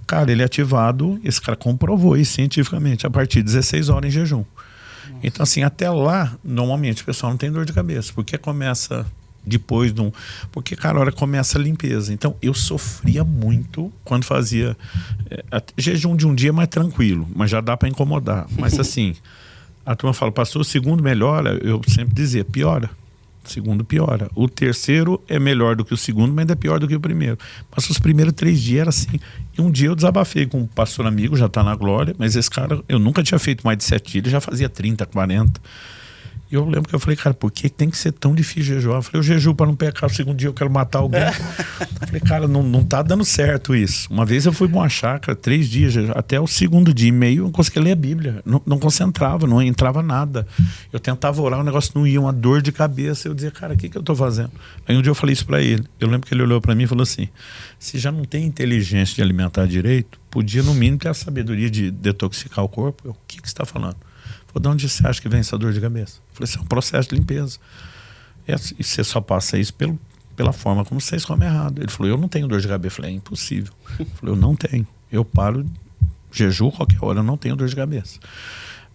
S2: Cara, ele é ativado, esse cara comprovou isso cientificamente, a partir de 16 horas em jejum. Então, assim, até lá, normalmente o pessoal não tem dor de cabeça, porque começa depois de porque, cara, a hora começa a limpeza. Então, eu sofria muito quando fazia jejum de um dia mais tranquilo, mas já dá para incomodar. Mas, assim, a turma fala, pastor, o segundo melhora, eu sempre dizia, piora. O segundo piora. O terceiro é melhor do que o segundo, mas ainda é pior do que o primeiro. Mas os primeiros 3 dias era assim. E um dia eu desabafei com um pastor amigo, já está na glória, mas esse cara, eu nunca tinha feito mais de 7 dias, ele já fazia 30, 40. E eu lembro que eu falei, cara, por que tem que ser tão difícil jejuar? Eu falei, eu jejuo para não pecar, o segundo dia eu quero matar alguém. Eu falei, cara, não tá dando certo isso. Uma vez eu fui para uma chácara, 3 dias, até o segundo dia e meio eu não conseguia ler a Bíblia. Não concentrava, não entrava nada. Eu tentava orar, o negócio não ia, uma dor de cabeça. Eu dizia, cara, o que eu tô fazendo? Aí um dia eu falei isso para ele. Eu lembro que ele olhou para mim e falou assim, se já não tem inteligência de alimentar direito, podia no mínimo ter a sabedoria de detoxicar o corpo. O que você está falando? De onde você acha que vem essa dor de cabeça? Eu falei, isso é um processo de limpeza. E você só passa isso pela forma como vocês comem errado. Ele falou, eu não tenho dor de cabeça. Eu falei, é impossível. Eu falei, eu não tenho. Eu paro, jejuo qualquer hora, eu não tenho dor de cabeça.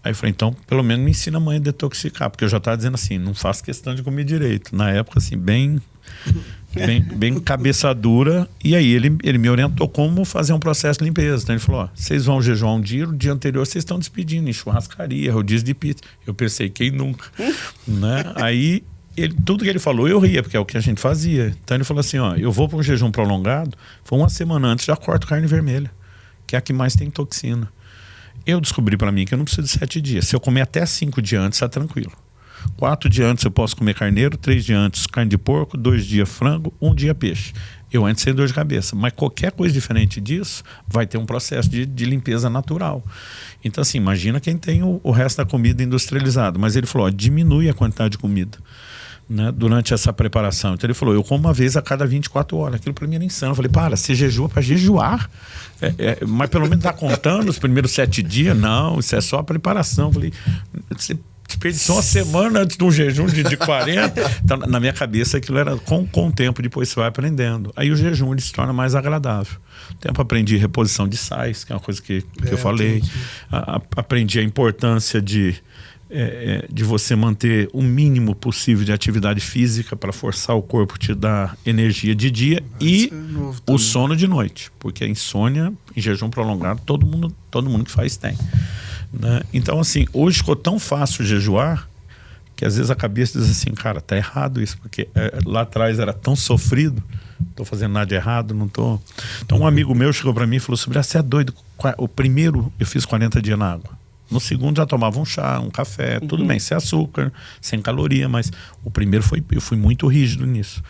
S2: Aí eu falei, então pelo menos me ensina a mãe a detoxicar. Porque eu já estava dizendo assim, não faço questão de comer direito. Na época, assim, bem cabeça dura. E aí ele me orientou como fazer um processo de limpeza. Então ele falou, ó, vocês vão jejuar um dia, o dia anterior vocês estão despedindo em churrascaria, rodízio de pizza. Eu pensei, quem nunca? Né? Aí tudo que ele falou eu ria, porque é o que a gente fazia. Então ele falou assim, ó, eu vou para um jejum prolongado, foi 1 semana antes, já corto carne vermelha, que é a que mais tem toxina. Eu descobri para mim que eu não preciso de 7 dias. Se eu comer até 5 dias antes, tá tranquilo. 4 dias antes eu posso comer carneiro, 3 dias antes carne de porco, 2 dias frango, 1 dia peixe. Eu entro sem dor de cabeça. Mas qualquer coisa diferente disso vai ter um processo de limpeza natural. Então assim, imagina quem tem o resto da comida industrializada. Mas ele falou, ó, diminui a quantidade de comida, né, durante essa preparação. Então ele falou, eu como uma vez a cada 24 horas. Aquilo para mim era insano. Eu falei, você jejua para jejuar? Mas pelo menos tá contando os primeiros 7 dias? Não, isso é só a preparação. Eu falei, você desperdiçou 1 semana antes de um jejum de 40. Então, na minha cabeça aquilo era com o tempo, depois você vai aprendendo. Aí o jejum ele se torna mais agradável. O tempo aprendi reposição de sais, que é uma coisa que eu falei. Aprendi a importância de você manter o mínimo possível de atividade física para forçar o corpo a te dar energia de dia e o sono de noite, porque a insônia em jejum prolongado todo mundo que faz tem, né? Então assim, hoje ficou tão fácil jejuar que às vezes a cabeça diz assim, cara, tá errado isso, porque lá atrás era tão sofrido, não tô fazendo nada de errado, não tô. Então um amigo meu chegou para mim e falou sobre, você é doido, o primeiro eu fiz 40 dias na água. No segundo já tomava um chá, um café, tudo bem, sem açúcar, sem caloria, mas o primeiro eu fui muito rígido nisso.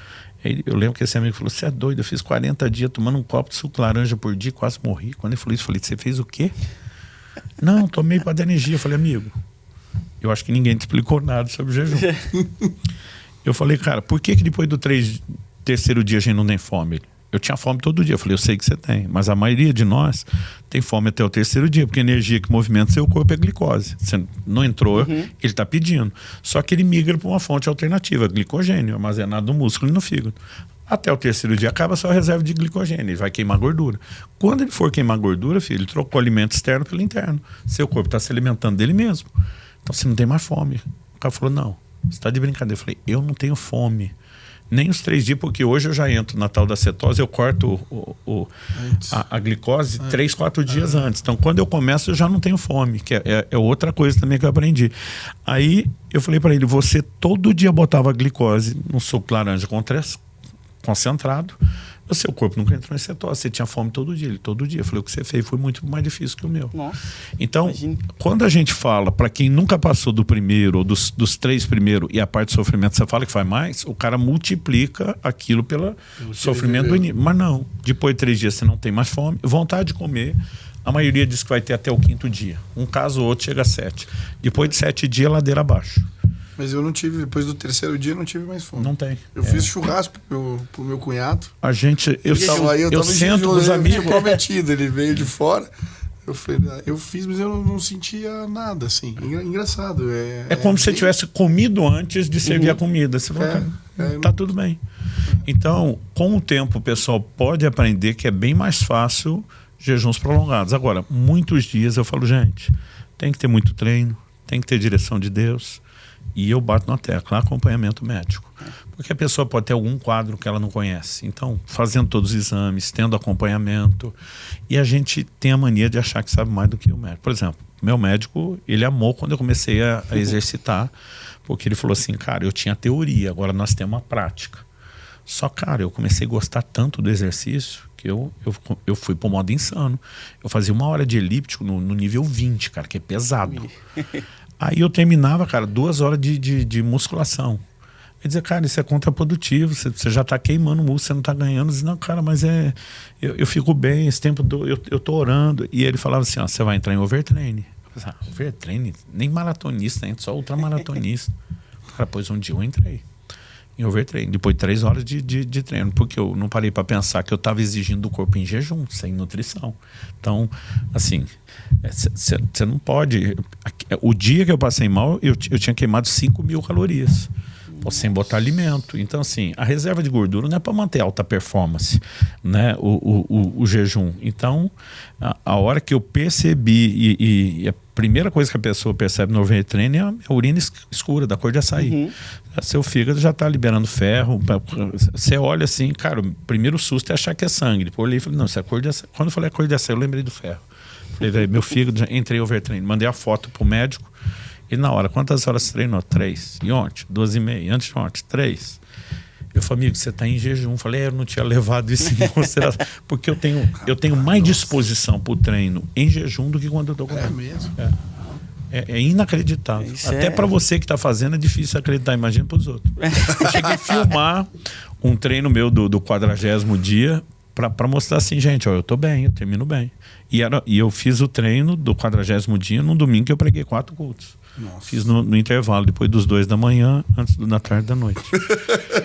S2: Eu lembro que esse amigo falou, você é doido, eu fiz 40 dias tomando um copo de suco laranja por dia, quase morri. Quando ele falou isso, eu falei, você fez o quê? Não, tomei para dar energia. Eu falei, amigo, eu acho que ninguém te explicou nada sobre o jejum. Eu falei, cara, por que depois do terceiro dia a gente não tem fome? Eu tinha fome todo dia. Eu falei, eu sei que você tem, mas a maioria de nós tem fome até o 3º dia, porque a energia que movimenta seu corpo é glicose. Você não entrou, ele está pedindo. Só que ele migra para uma fonte alternativa, glicogênio, armazenado no músculo e no fígado. Até o 3º dia acaba a sua reserva de glicogênio, ele vai queimar gordura. Quando ele for queimar gordura, filho, ele trocou o alimento externo pelo interno. Seu corpo está se alimentando dele mesmo. Então você não tem mais fome. O cara falou, não, você está de brincadeira. Eu falei, eu não tenho fome. Nem os 3 dias, porque hoje eu já entro na tal da cetose, eu corto a glicose 3, 4 dias antes. Então, quando eu começo, eu já não tenho fome, que é outra coisa também que eu aprendi. Aí, eu falei para ele, você todo dia botava glicose no suco laranja concentrado, o seu corpo nunca entrou em cetose, você tinha fome todo dia. Eu falei, o que você fez foi muito mais difícil que o meu. Nossa, então, imagine. Quando a gente fala, para quem nunca passou do primeiro ou dos 3 primeiros e a parte de sofrimento, você fala que faz mais, o cara multiplica aquilo pelo sofrimento do início. Mas não, depois de 3 dias você não tem mais fome, vontade de comer, a maioria diz que vai ter até o 5º dia. Um caso ou outro chega a 7. Depois de 7 dias, ladeira abaixo.
S3: Mas eu não tive, depois do 3º dia, eu não tive mais fome.
S2: Não tem.
S3: Eu fiz churrasco pro meu cunhado.
S2: Eu sento com os amigos.
S3: Eu tinha prometido, ele veio de fora. Eu fiz, mas eu não sentia nada, assim. Engraçado.
S2: É como se você tivesse comido antes de servir a comida. Você fala, tá tudo bem. Então, com o tempo, o pessoal pode aprender que é bem mais fácil jejuns prolongados. Agora, muitos dias eu falo, gente, tem que ter muito treino, tem que ter direção de Deus. E eu bato na tecla, acompanhamento médico. Porque a pessoa pode ter algum quadro que ela não conhece. Então, fazendo todos os exames, tendo acompanhamento. E a gente tem a mania de achar que sabe mais do que o médico. Por exemplo, meu médico, ele amou quando eu comecei a exercitar, porque ele falou assim, cara, eu tinha teoria, agora nós temos a prática. Só, cara, eu comecei a gostar tanto do exercício que eu fui pro modo insano. Eu fazia 1 hora de elíptico no nível 20, cara, que é pesado. Aí eu terminava, cara, 2 horas de musculação. Ele dizia, cara, isso é contraprodutivo, você já tá queimando o músculo, você não tá ganhando. Eu dizia, não, cara, mas eu fico bem, esse tempo eu tô orando. E ele falava assim, ó, você vai entrar em overtraining. Eu falei, overtraining? Nem maratonista, só ultramaratonista. Cara, pois um dia eu entrei em overtraining, depois de 3 horas de treino, porque eu não parei para pensar que eu estava exigindo do corpo em jejum, sem nutrição. Então, assim, você não pode... O dia que eu passei mal, eu tinha queimado 5.000 calorias, sem botar alimento. Então, assim, a reserva de gordura não é para manter alta performance, né? O jejum. Então, a hora que eu percebi, e a primeira coisa que a pessoa percebe no overtraining é a urina escura, da cor de açaí. Seu fígado já está liberando ferro. Você olha assim, cara, o primeiro susto é achar que é sangue. Depois eu olhei e falei, não, isso é cor de açaí. Quando eu falei a cor de açaí, eu lembrei do ferro. Falei, velho, meu fígado, já entrei em overtraining. Mandei a foto pro médico. E na hora, quantas horas treinou? 3. E ontem? 2,5. Antes de ontem? 3. Eu falei, amigo, você está em jejum. Eu falei, eu não tinha levado isso em consideração. Porque eu tenho mais disposição para o treino em jejum do que quando eu estou comendo.
S3: É mesmo?
S2: É inacreditável.
S1: Isso
S2: até para você que está fazendo é difícil acreditar. Imagina para os outros. Eu cheguei a filmar um treino meu do 40º dia para mostrar assim, gente, ó, eu estou bem, eu termino bem. E eu fiz o treino do 40º dia num domingo que eu preguei 4 cultos.
S3: Nossa.
S2: Fiz no intervalo, depois dos 2 da manhã, antes da tarde e da noite.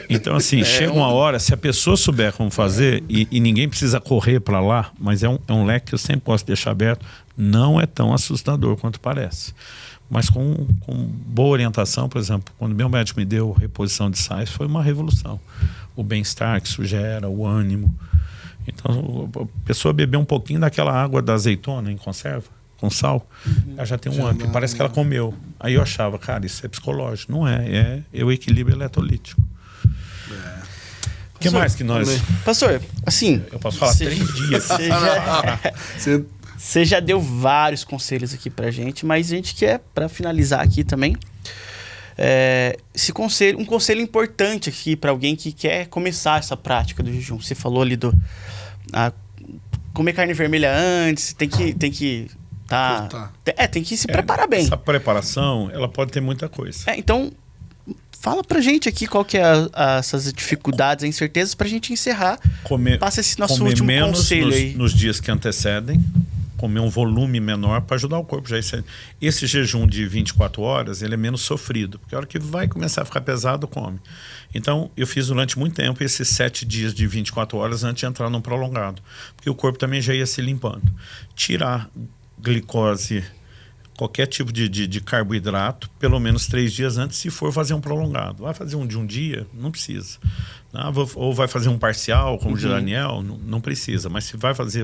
S2: Então, assim, chega uma hora, se a pessoa souber como fazer, e ninguém precisa correr para lá, mas é um leque que eu sempre posso deixar aberto, não é tão assustador quanto parece. Mas com boa orientação, por exemplo, quando meu médico me deu reposição de sais, foi uma revolução. O bem-estar que isso gera, o ânimo. Então, a pessoa beber um pouquinho daquela água da azeitona em conserva, com sal, ela já tem um up, parece que ela comeu. Aí eu achava, cara, isso é psicológico. Não é o equilíbrio eletrolítico. O que mais que nós...
S1: Pastor, assim...
S2: Eu posso falar 3 dias.
S1: Você já deu vários conselhos aqui pra gente, mas a gente quer, pra finalizar aqui também, um conselho importante aqui pra alguém que quer começar essa prática do jejum. Você falou ali comer carne vermelha antes, tem que tem que se preparar bem.
S2: Essa preparação, ela pode ter muita coisa.
S1: Então, fala pra gente aqui qual que é essas dificuldades, incertezas, pra gente encerrar. Passa esse nosso último conselho aí.
S2: Nos dias que antecedem, comer um volume menor para ajudar o corpo. Esse jejum de 24 horas, ele é menos sofrido, porque a hora que vai começar a ficar pesado, come. Então, eu fiz durante muito tempo esses 7 dias de 24 horas antes de entrar num prolongado, porque o corpo também já ia se limpando. Tirar glicose, qualquer tipo de carboidrato, pelo menos 3 dias antes, se for fazer um prolongado. Vai fazer um de um dia? Não precisa. Ou vai fazer um parcial, como o de Daniel? Não precisa. Mas se vai fazer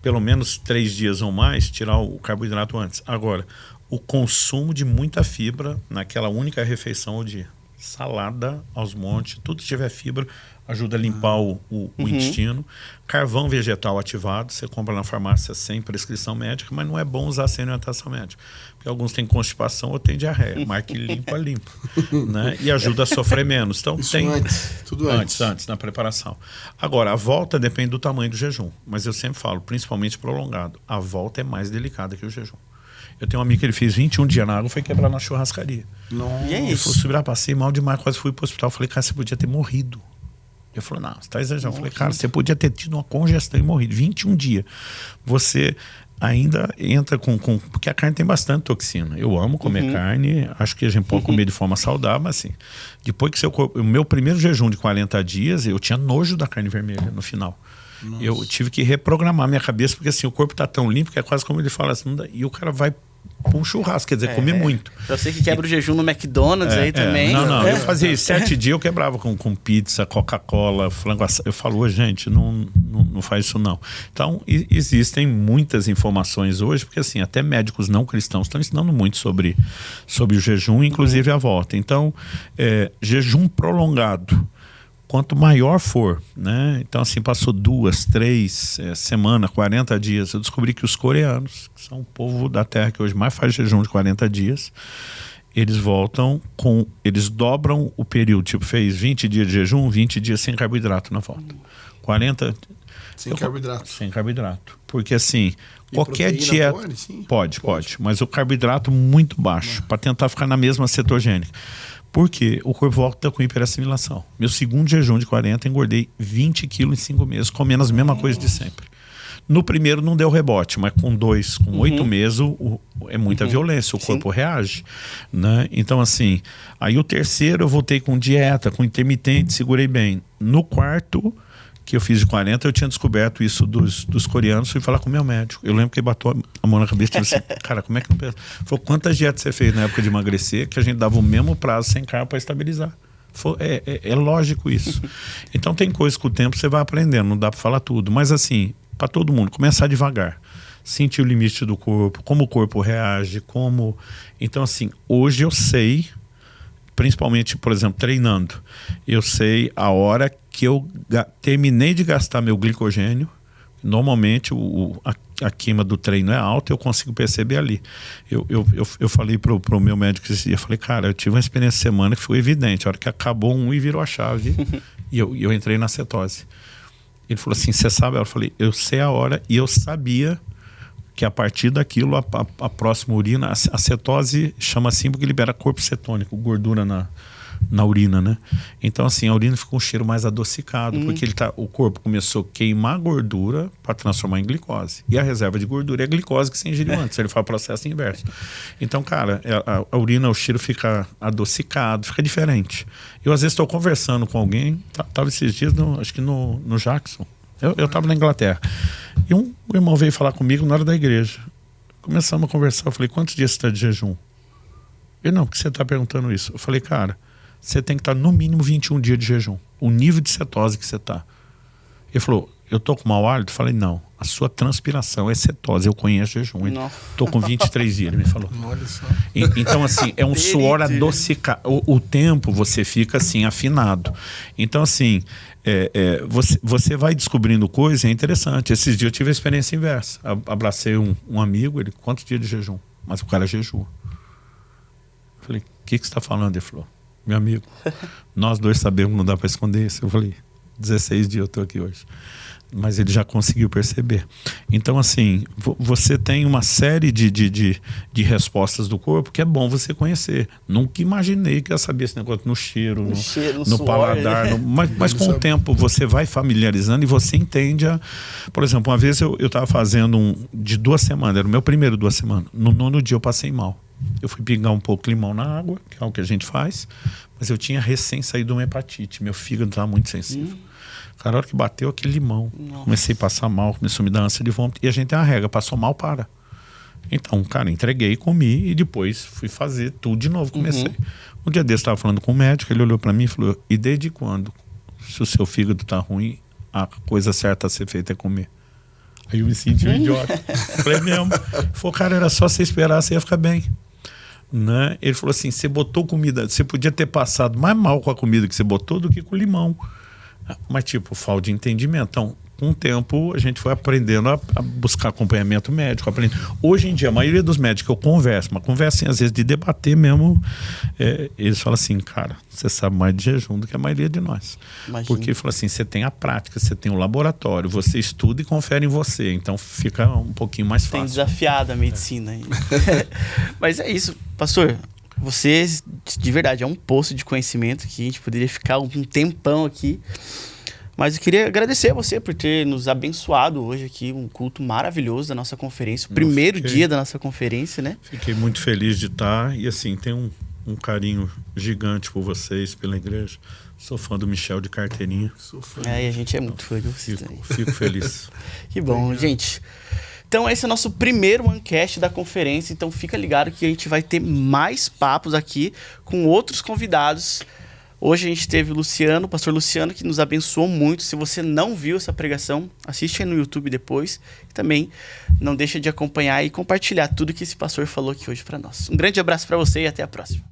S2: pelo menos 3 dias ou mais, tirar o carboidrato antes. Agora, o consumo de muita fibra naquela única refeição ao dia. Salada aos montes, tudo que tiver fibra ajuda a limpar o intestino. Carvão vegetal ativado, você compra na farmácia sem prescrição médica, mas não é bom usar sem orientação médica, porque alguns têm constipação ou têm diarreia. Marque limpa, limpa, né? E ajuda a sofrer menos. Então
S3: isso
S2: tem
S3: tudo antes
S2: na preparação. Agora, a volta depende do tamanho do jejum, mas eu sempre falo, principalmente prolongado, a volta é mais delicada que o jejum. Eu tenho um amigo que ele fez 21 dias na água e foi quebrar na churrascaria.
S1: Nossa. E é
S2: ele falou, subir, passei mal demais, quase fui pro hospital. Eu falei, cara, você podia ter morrido. Ele falou, não, você está exagerando. Eu falei, cara, você podia ter tido uma congestão e morrido. 21 dias. Você ainda entra com... Porque a carne tem bastante toxina. Eu amo comer carne, acho que a gente pode comer de forma saudável, mas assim, depois que o meu primeiro jejum de 40 dias, eu tinha nojo da carne vermelha no final. Nossa. Eu tive que reprogramar minha cabeça, porque assim, o corpo está tão limpo que é quase como ele fala assim, e o cara vai para um churrasco, quer dizer, comer muito.
S1: Eu sei que quebra o jejum no McDonald's aí também.
S2: Não, eu fazia isso. 7 dias eu quebrava com pizza, Coca-Cola, frango assado. Eu falo, gente, não faz isso não. Então, existem muitas informações hoje, porque assim, até médicos não cristãos estão ensinando muito sobre o jejum, inclusive a volta. Então, jejum prolongado quanto maior for, né? Então, assim, passou 2, 3 semanas, 40 dias, eu descobri que os coreanos, que são o povo da Terra que hoje mais faz jejum de 40 dias, eles voltam eles dobram o período, tipo, fez 20 dias de jejum, 20 dias sem carboidrato na volta. 40...
S3: Sem carboidrato.
S2: Sem carboidrato. Porque, assim,
S3: E
S2: qualquer
S3: proteína
S2: dieta...
S3: pode, sim?
S2: Pode. Mas o carboidrato muito baixo, para tentar ficar na mesma cetogênica. Porque o corpo volta com hiperassimilação. Meu segundo jejum de 40, engordei 20 quilos em 5 meses, comendo as mesmas coisas de sempre. No primeiro não deu rebote, mas com 2, com 8 meses é muita violência, o corpo reage, né? Então, assim, aí o terceiro eu voltei com dieta, com intermitente, segurei bem. No quarto, que eu fiz de 40, eu tinha descoberto isso dos coreanos, fui falar com o meu médico. Eu lembro que ele bateu a mão na cabeça e disse assim, cara, como é que não pensa? Falou, quantas dietas você fez na época de emagrecer que a gente dava o mesmo prazo sem carbo para estabilizar? É lógico isso. Então tem coisas que com o tempo você vai aprendendo, não dá para falar tudo. Mas assim, para todo mundo, começar devagar. Sentir o limite do corpo, como o corpo reage, como... Então assim, hoje eu sei, principalmente, por exemplo, treinando, eu sei a hora que eu terminei de gastar meu glicogênio. Normalmente a queima do treino é alta, eu consigo perceber ali. Eu falei pro meu médico esse dia, eu falei, cara, eu tive uma experiência semana que foi evidente, a hora que acabou e virou a chave e eu entrei na cetose. Ele falou assim, você sabe? Eu falei, eu sei a hora e eu sabia que a partir daquilo a próxima urina, a cetose chama assim porque libera corpo cetônico, gordura na urina, né? Então, assim, a urina fica um cheiro mais adocicado, porque o corpo começou a queimar gordura para transformar em glicose. E a reserva de gordura é a glicose que você ingeriu antes. Ele faz o processo inverso. Então, cara, a urina, o cheiro fica adocicado, fica diferente. Eu, às vezes, estou conversando com alguém, estava esses dias, acho que no Jackson. Eu estava na Inglaterra. E um irmão veio falar comigo na hora da igreja. Começamos a conversar. Eu falei, quantos dias você está de jejum? Ele, não, por que você está perguntando isso? Eu falei, cara, você tem que estar no mínimo 21 dias de jejum. O nível de cetose que você está. Ele falou, eu estou com mau hálito? Eu falei, não, a sua transpiração é cetose, eu conheço jejum. Estou com 23 dias, ele me falou.
S3: Olha só.
S2: Então, assim, é um suor adocicado. O tempo você fica, assim, afinado. Então, assim, você vai descobrindo coisas, é interessante. Esses dias eu tive a experiência inversa. Abracei um amigo, ele, quantos dias de jejum? Mas o cara jejua. Eu falei, o que você está falando? Ele falou, meu amigo, nós dois sabemos, não dá para esconder isso. Eu falei, 16 dias eu estou aqui hoje. Mas ele já conseguiu perceber. Então, assim, você tem uma série de respostas do corpo que é bom você conhecer. Nunca imaginei que ia saber esse negócio no cheiro, no
S1: suor,
S2: paladar.
S1: né?
S2: Mas com o tempo você vai familiarizando e você entende. Por exemplo, uma vez eu estava fazendo de 2 semanas, era o meu primeiro 2 semanas. No 9º dia eu passei mal. Eu fui pingar um pouco de limão na água, que é o que a gente faz, mas eu tinha recém saído de uma hepatite. Meu fígado estava muito sensível. Cara, a hora que bateu aquele limão, comecei a passar mal, começou a me dar ânsia de vômito. E a gente tem uma regra, passou mal, para. Então, cara, entreguei, comi e depois fui fazer tudo de novo, comecei. Um dia desse eu estava falando com o médico, ele olhou para mim e falou, e desde quando, se o seu fígado tá ruim, a coisa certa a ser feita é comer? Aí eu me senti um idiota. Falei mesmo. Ele falou, cara, era só você esperar, você ia ficar bem. Né? Ele falou assim, você botou comida, você podia ter passado mais mal com a comida que você botou do que com o limão. Mas tipo, falta de entendimento. Então, com o tempo, a gente foi aprendendo a buscar acompanhamento médico. Hoje em dia, a maioria dos médicos que eu converso, mas conversa assim, às vezes de debater mesmo, eles falam assim, cara, você sabe mais de jejum do que a maioria de nós. Imagina. Porque ele falou assim, você tem a prática, você tem o laboratório, você estuda e confere em você, então fica um pouquinho mais fácil.
S1: Tem desafiado a medicina aí. Mas é isso, pastor. Você, de verdade, é um poço de conhecimento que a gente poderia ficar um tempão aqui. Mas eu queria agradecer a você por ter nos abençoado hoje aqui, um culto maravilhoso da nossa conferência. O primeiro dia da nossa conferência, né?
S2: Fiquei muito feliz de estar e assim, tenho um carinho gigante por vocês, pela igreja. Sou fã do Michel de carteirinha.
S3: Sou fã.
S1: E a gente é muito fã de você.
S2: Fico feliz.
S1: Que bom, gente. Então esse é o nosso primeiro OneCast da conferência, então fica ligado que a gente vai ter mais papos aqui com outros convidados. Hoje a gente teve o pastor Luciano, que nos abençoou muito. Se você não viu essa pregação, assiste aí no YouTube depois. E também não deixa de acompanhar e compartilhar tudo que esse pastor falou aqui hoje para nós. Um grande abraço para você e até a próxima.